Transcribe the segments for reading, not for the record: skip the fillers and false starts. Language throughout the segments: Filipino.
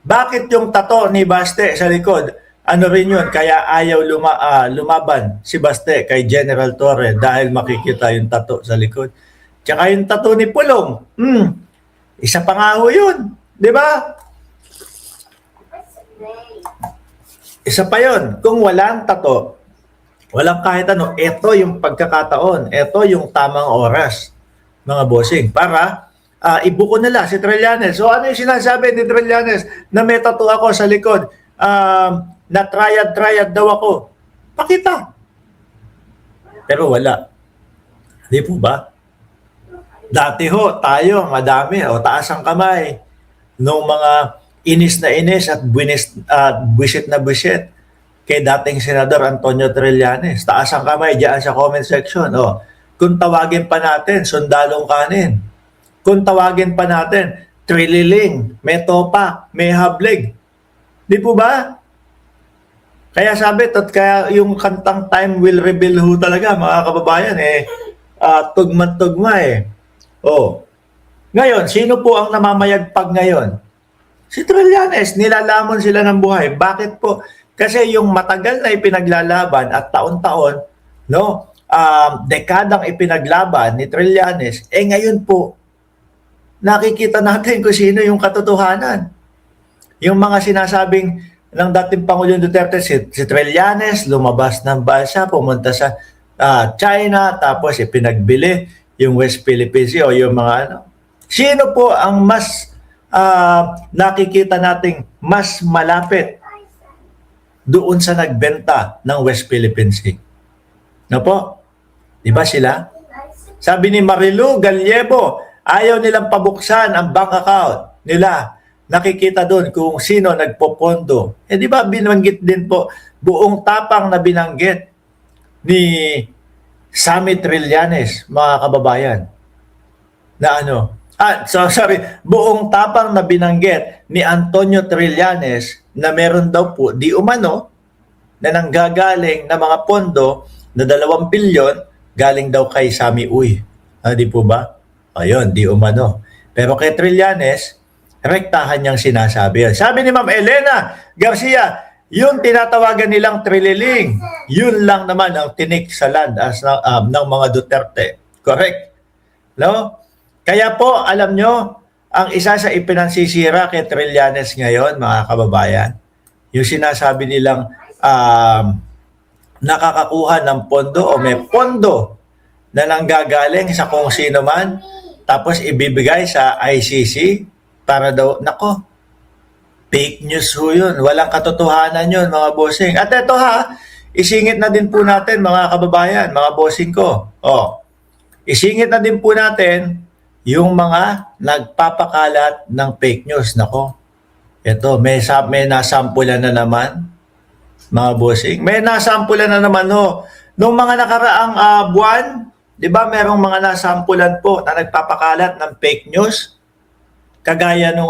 Bakit yung tato ni Baste sa likod? Ano rin yun, kaya ayaw lumaban si Baste kay General Torre dahil makikita yung tato sa likod. Tsaka yung tato ni Pulong, isa pa nga ho yun. Di ba? Isa pa yun. Kung walang tato, walang kahit ano, ito yung pagkakataon, ito yung tamang oras, mga bossing, para ibuko nila si Trillanes. So ano yung sinasabi ni Trillanes na may tattoo ako sa likod? Na triad daw ako. Pakita. Pero wala. Di po ba? Dati ho, tayo, madami, o taas ang kamay. Nung mga inis na inis at buwisit na buwisit kay dating Senador Antonio Trillanes. Taas ang kamay diyan sa comment section. O, kung tawagin pa natin, sundalong kanin. Kung tawagin pa natin, trililing, may topa, may hablig. Di po ba? Kaya sabi, kaya yung kantang Time Will Reveal ho talaga, mga kababayan, tugma-tugma eh. Oh. Ngayon, sino po ang namamayagpag ngayon? Si Trillanes, nilalamon sila ng buhay. Bakit po? Kasi yung matagal na ipinaglalaban at taon-taon, no, dekadang ipinaglaban ni Trillanes, ngayon po, nakikita natin kung sino yung katotohanan. Yung mga sinasabing ng dating Pangulong Duterte, si Trillanes, lumabas ng bansa, pumunta sa China, tapos ipinagbili yung West Philippine Sea o yung mga ano. Sino po ang mas nakikita nating mas malapit doon sa nagbenta ng West Philippine Sea? No po? Di ba sila? Sabi ni Marilu Gallego, ayaw nilang pabuksan ang bank account nila. Nakikita doon kung sino nagpopondo. Di ba binanggit din po, buong tapang na binanggit ni Sammy Trillanes, mga kababayan. Na ano? Buong tapang na binanggit ni Antonio Trillanes na meron daw po di umano na nanggagaling na mga pondo na 2 bilyon galing daw kay Sammy Uy. Di po ba? Ayun, di umano. Pero kay Trillanes, rektahan niyang sinasabi yan. Sabi ni Ma'am Elena Garcia, yung tinatawagan nilang trililing, yun lang naman ang tinik sa land ng mga Duterte. Correct? No? Kaya po, alam nyo, ang isa sa ipinansisira kay Trillanes ngayon, mga kababayan, yung sinasabi nilang nakakakuha ng pondo o may pondo na nanggagaling sa kung sino man, tapos ibibigay sa ICC para daw, nako, fake news ho yun. Walang katotohanan yun, mga bossing. At ito isingit na din po natin, mga kababayan, mga bossing ko. Isingit na din po natin yung mga nagpapakalat ng fake news. Nako, ito, may nasampulan na naman, mga bossing. May nasampulan na naman ho. Nung mga nakaraang buwan, di ba, merong mga nasampulan po na nagpapakalat ng fake news. Kagaya nung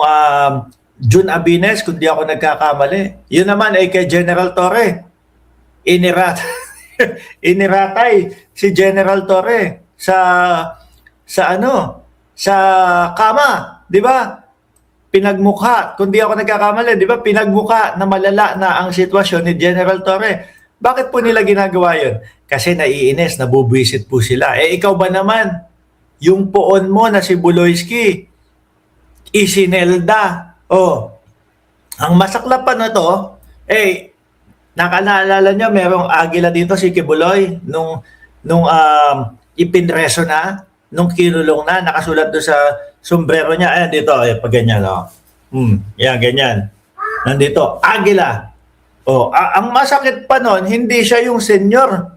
June Abines, kung di ako nagkakamali. Yun naman ay kay General Torre. Iniratay si General Torre sa kama, di ba? Pinagmukha, kung di ako nagkakamali, di ba? Pinagmukha na malala na ang sitwasyon ni General Torre. Bakit po nila ginagawa yun? Kasi naiinis, nabubwisit po sila. Ikaw ba naman, yung poon mo na si Buloyski, isinelda. Ang masaklap pa na to, nakalala nyo, merong agila dito si Kibuloy, nung ipinreso na, nung kinulong na, nakasulat doon sa sombrero niya. Ayan dito, pag ganyan. Yan, ganyan. Nandito, agila. Ang masakit pa nun, hindi siya yung senior.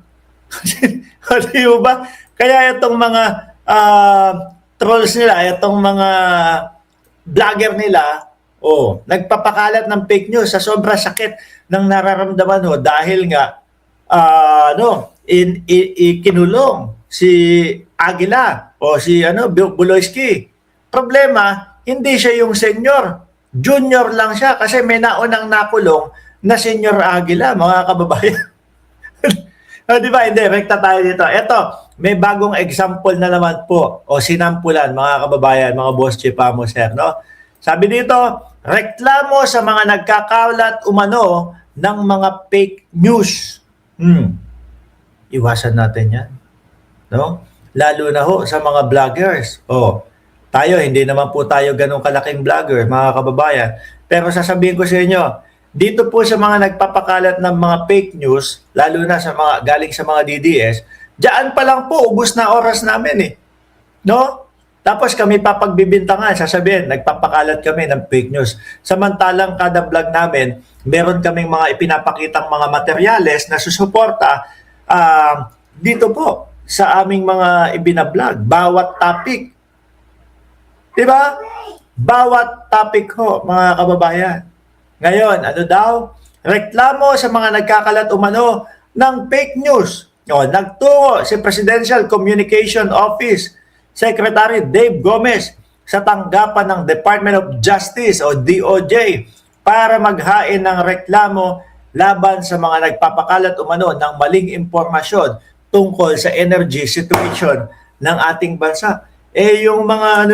Di ba? Kaya itong mga trolls nila, itong mga vlogger nila, nagpapakalat ng fake news sa sobrang sakit ng nararamdaman dahil nga kinulong si Aguila o si Buloyski. Problema, hindi siya yung senior. Junior lang siya kasi may naunang nakulong na senior Aguila, mga kababayan. Di ba? Hindi, rekta tayo dito. Ito, may bagong example na naman po o sinampulan, mga kababayan, mga boss Chipamo, sir, no? Sabi dito, reklamo sa mga nagkakalat umano ng mga fake news. Iwasan natin yan. No? Lalo na ho sa mga vloggers. Tayo, hindi naman po tayo ganun kalaking vlogger, mga kababayan. Pero sasabihin ko sa inyo, dito po sa mga nagpapakalat ng mga fake news, lalo na sa mga galing sa mga DDS, diyan pa lang po, ubos na oras namin eh. No? Tapos kami papagbibintangan, sasabihin, nagpapakalat kami ng fake news. Samantalang kada vlog namin, meron kaming mga ipinapakitang mga materyales na susuporta dito po sa aming mga ibinablog. Bawat topic. Diba? Bawat topic ho, mga kababayan. Ngayon, ano daw? Reklamo sa mga nagkakalat umano ng fake news. Nagtungo si Presidential Communication Office Secretary Dave Gomez sa tanggapan ng Department of Justice o DOJ para maghain ng reklamo laban sa mga nagpapakalat umano ng maling impormasyon tungkol sa energy situation ng ating bansa. Yung mga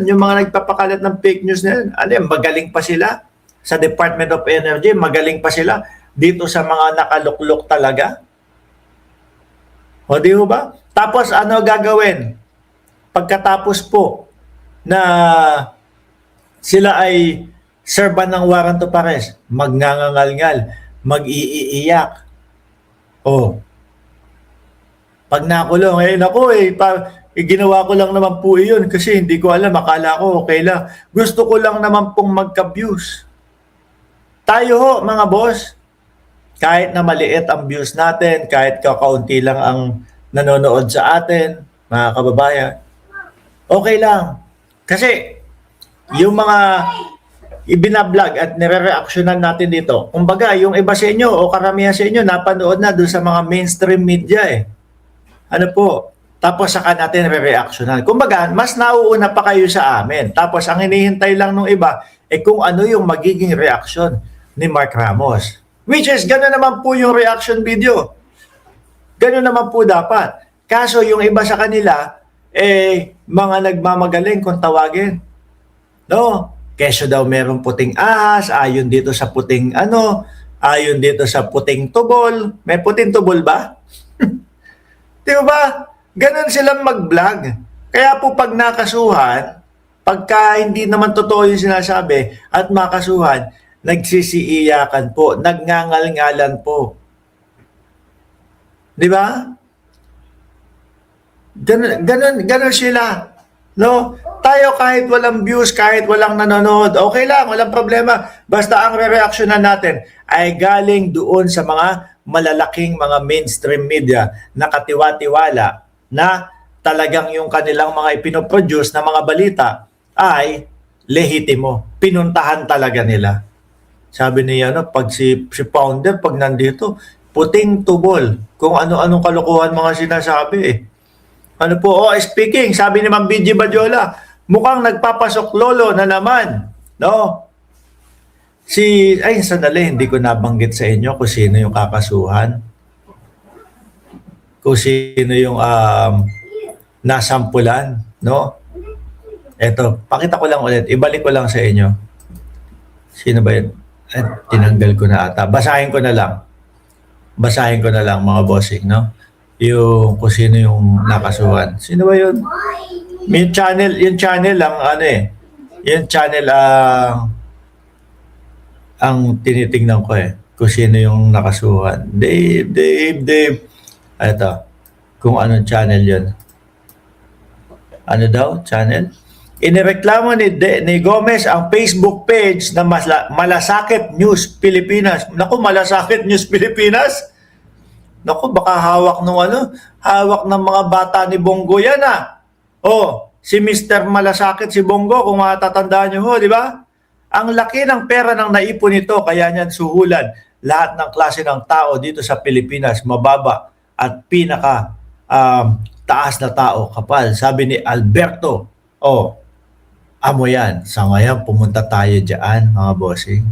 yung mga nagpapakalat ng fake news na yan, magaling pa sila sa Department of Energy, magaling pa sila dito sa mga nakaluklok talaga. O di ba? Tapos ano gagawin? Pagkatapos po na sila ay serban ng warrant of arrest, magngangangalngal, mag-iiyak. Pag nakulong, ginawa ko lang naman po iyon kasi hindi ko alam, akala ko okay lang. Gusto ko lang naman pong magka-views. Tayo ho, mga boss, kahit na maliit ang views natin, kahit kakaunti lang ang nanonood sa atin, mga kababayan, okay lang. Kasi yung mga ibinablog at nire-reactionan natin dito, kumbaga yung iba sa inyo o karamihan sa inyo napanood na doon sa mga mainstream media eh. Ano po? Tapos saka natin re-reactionan. Kumbaga, mas nauuna pa kayo sa amin. Tapos ang hinihintay lang ng iba kung ano yung magiging reaction ni Mark Ramos. Which is, gano'n naman po yung reaction video. Gano'n naman po dapat. Kaso yung iba sa kanila, mga nagmamagaling kung tawagin. No? Keso daw merong puting ahas, ayon dito sa puting ayon dito sa puting tubol. May puting tubol ba? Di ba? Ganon silang mag-vlog. Kaya po pag nakasuhan, pagka hindi naman totoo yung sinasabi at makasuhan, nagsisiiyakan po, nagngangal-ngalan po. Di ba? Ganon sila. No? Tayo kahit walang views, kahit walang nanonood, okay lang, walang problema. Basta ang re-reactionan natin ay galing doon sa mga malalaking mga mainstream media na katiwa-tiwala na talagang yung kanilang mga ipinoproduce na mga balita ay lehitimo. Pinuntahan talaga nila. Sabi niya, pag si founder, pag nandito, puting tubol. Kung ano-anong kalokohan mga sinasabi eh. Ano po, speaking, sabi ni Ma'am BG Badiola, mukhang nagpapasok lolo na naman. No? Sandali, hindi ko nabanggit sa inyo kung sino yung kakasuhan. Kung sino yung nasampulan. No? Eto, pakita ko lang ulit. Ibalik ko lang sa inyo. Sino ba yun? Tinanggal ko na ata. Basahin ko na lang. Basahin ko na lang mga bossing, no? Yung kung sino yung nakasuhan. Sino ba yun? Yung channel lang yung channel ang tinitingnan ko kung sino yung nakasuhan. Dave. Ito. Kung anong channel yun. Ano daw? Channel? Inireklamo ni Gomez ang Facebook page na Malasakit News Pilipinas. Naku, Malasakit News Pilipinas? Naku, baka hawak ng mga bata ni Bongo yan si Mr. Malasakit si Bongo, kung matatandaan nyo di ba? Ang laki ng pera ng naipon nito, kaya niyan suhulan lahat ng klase ng tao dito sa Pilipinas, mababa at pinaka taas na tao, kapal. Sabi ni Alberto, amo yan. Sa ngayon, pumunta tayo dyan, mga bossing.